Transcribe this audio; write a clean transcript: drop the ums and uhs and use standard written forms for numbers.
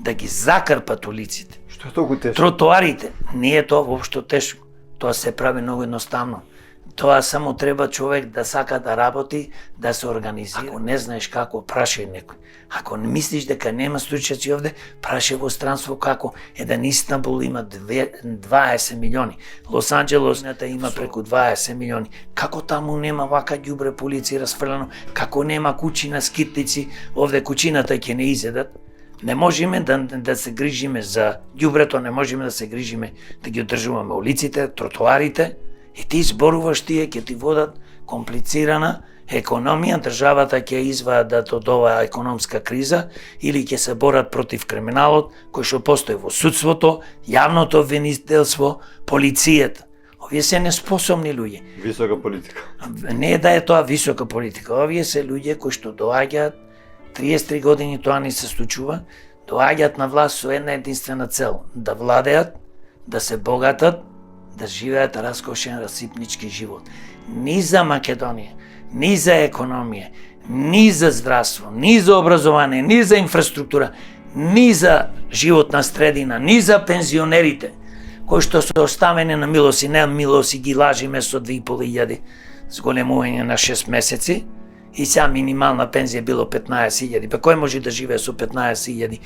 да ги закрпат улиците. Што е толку тешко? Тротоарите, не е тоа воопшто тешко. Тоа се прави многу едноставно. Тоа само треба човек да сака да работи, да се организира. Ако не знаеш како, прашај некој. Ако не мислиш дека нема случаи овде, прашај во странство како. Еден Истанбул има 20 милиони. Лос Анџелес има преку 20 милиони. Како таму нема вака ѓубре по улици расфрлено? Како нема куќи на скитлици? Овде куќината ќе не изедат. Не можеме да се грижиме за ѓубрето, не можеме да се грижиме да ги одржуваме улиците, тротоарите. И ти зборуваш тие ќе ти водат комплицирана економија, државата ќе извадат од оваа економска криза или ќе се борат против криминалот кој што постои во судството, јавното обвинителство, полицијата. Овие се неспособни луѓе. Висока политика. Не е да е тоа висока политика, овие се луѓе кои што доаѓаат 33 години тоа не се случува, доаѓаат на власт со една единствена цел, да владеат, да се богатат, да живеат раскошен расипнички живот. Ни за Македонија, ни за економија, ни за здравство, ни за образование, ни за инфраструктура, ни за животна средина, ни за пензионерите, кои што се оставени на милост и немилост и ги лажиме со 2.500 зголемување на 6 месеци, и сега минимална пензија било 15.000. Па кој може да живее со 15.000?